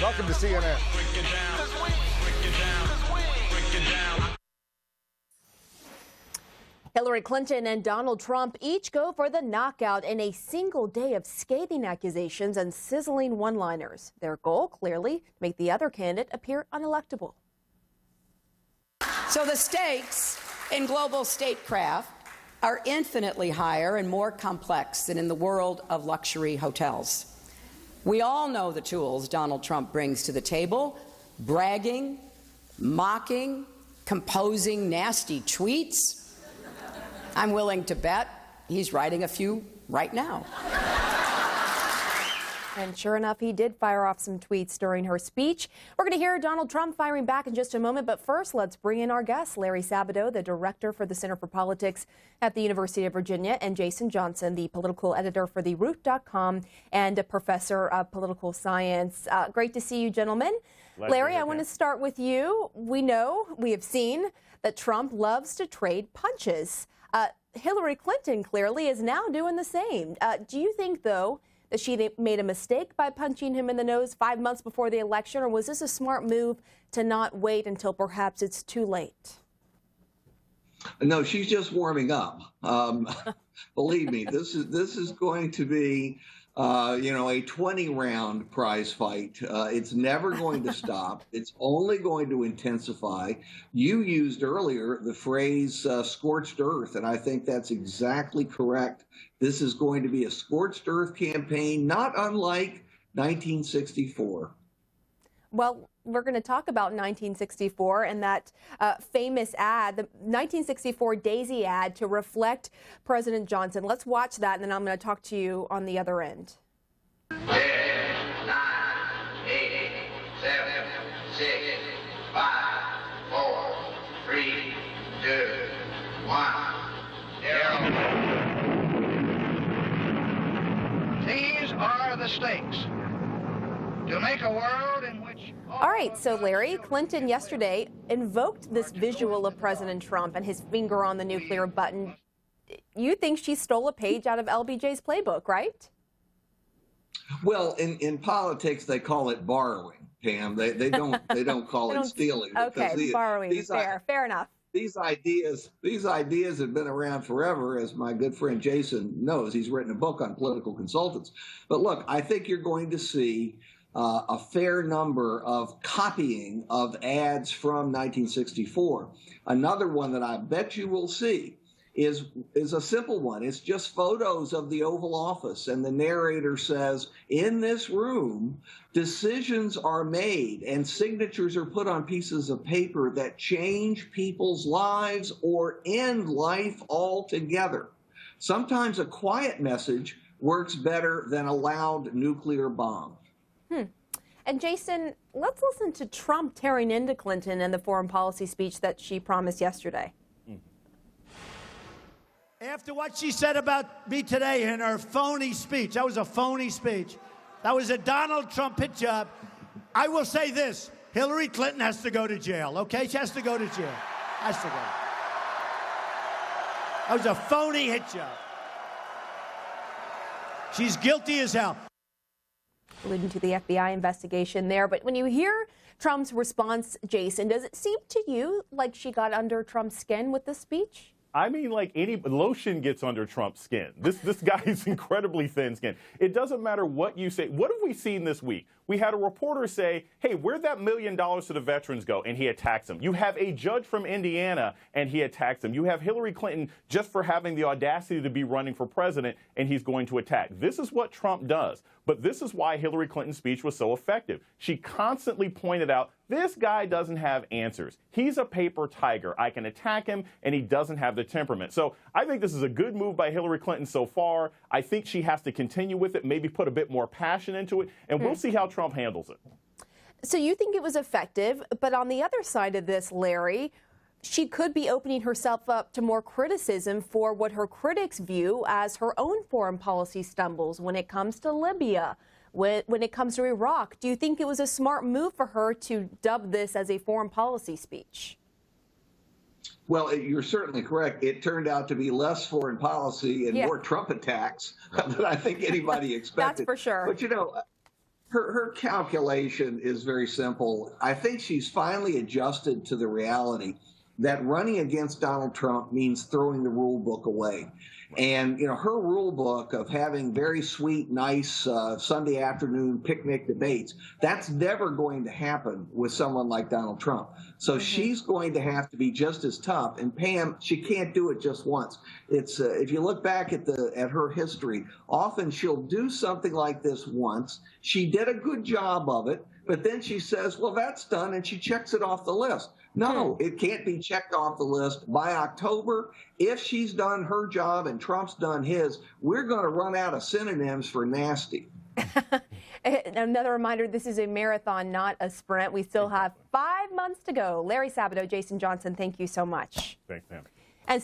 Welcome to CNN. Hillary Clinton and Donald Trump each go for the knockout in a single day of scathing accusations and sizzling one-liners. Their goal, clearly, to make the other candidate appear unelectable. So the stakes in global statecraft are infinitely higher and more complex than in the world of luxury hotels. We all know the tools Donald Trump brings to the table: bragging, mocking, composing nasty tweets. I'm willing to bet he's writing a few right now. And sure enough, he did fire off some tweets during her speech. We're going to hear Donald Trump firing back in just a moment. But first, let's bring in our guest, Larry Sabato, the director for the Center for Politics at the University of Virginia, and Jason Johnson, the political editor for TheRoot.com and a professor of political science. Great to see you, gentlemen. Larry, I want to start with you. We have seen that Trump loves to trade punches. Hillary Clinton clearly is now doing the same. Do you think, though, that she made a mistake by punching him in the nose 5 months before the election, or was this a smart move to not wait until perhaps it's too late? No, she's just warming up. Believe me, this is going to be, a 20-round prize fight. It's never going to stop. It's only going to intensify. You used earlier the phrase scorched earth, and I think that's exactly correct. This is going to be a scorched earth campaign, not unlike 1964. Well, we're going to talk about 1964 and that famous ad, the 1964 Daisy ad to reflect President Johnson. Let's watch that, and then I'm going to talk to you on the other end. 10, 9, 8, 7, 6, 5, 4, 3, 2, 1, 0. These are the stakes to make a world in which... All right, so Larry, Clinton yesterday invoked this visual of President Trump and his finger on the nuclear button. You think she stole a page out of LBJ's playbook, right? Well, in politics, they call it borrowing, Pam. They don't call it stealing. Okay, borrowing, fair enough. These ideas have been around forever, as my good friend Jason knows. He's written a book on political consultants. But look, I think you're going to see a fair number of copying of ads from 1964. Another one that I bet you will see is a simple one. It's just photos of the Oval Office, and the narrator says, in this room, decisions are made and signatures are put on pieces of paper that change people's lives or end life altogether. Sometimes a quiet message works better than a loud nuclear bomb. And Jason, let's listen to Trump tearing into Clinton and the foreign policy speech that she promised yesterday. After what she said about me today in her phony speech, that was a phony speech. That was a Donald Trump hit job. I will say this, Hillary Clinton has to go to jail, okay? She has to go to jail. Has to go. That was a phony hit job. She's guilty as hell. Alluding to the FBI investigation there, but when you hear Trump's response, Jason, does it seem to you like she got under Trump's skin with the speech? I mean, like any lotion gets under Trump's skin. This guy's incredibly thin skin. It doesn't matter what you say. What have we seen this week? We had a reporter say, hey, where'd that $1 million to the veterans go? And he attacks him. You have a judge from Indiana, and he attacks him. You have Hillary Clinton just for having the audacity to be running for president, and he's going to attack. This is what Trump does. But this is why Hillary Clinton's speech was so effective. She constantly pointed out, this guy doesn't have answers. He's a paper tiger. I can attack him, and he doesn't have the temperament. So I think this is a good move by Hillary Clinton so far. I think she has to continue with it, maybe put a bit more passion into it, and we'll see how Trump handles it. So you think it was effective, but on the other side of this, Larry, she could be opening herself up to more criticism for what her critics view as her own foreign policy stumbles when it comes to Libya, when it comes to Iraq. Do you think it was a smart move for her to dub this as a foreign policy speech? Well, you're certainly correct. It turned out to be less foreign policy and more Trump attacks than I think anybody expected. That's for sure. But, Her calculation is very simple. I think she's finally adjusted to the reality that running against Donald Trump means throwing the rule book away. And, you know, her rule book of having very sweet, nice Sunday afternoon picnic debates, that's never going to happen with someone like Donald Trump. So she's going to have to be just as tough. And Pam, she can't do it just once. It's if you look back at her history, often she'll do something like this once. She did a good job of it, but then she says, well, that's done, and she checks it off the list. No, it can't be checked off the list. By October, if she's done her job and Trump's done his, we're going to run out of synonyms for nasty. Another reminder, this is a marathon, not a sprint. We still have 5 months to go. Larry Sabato, Jason Johnson, thank you so much. Thanks, Pam. And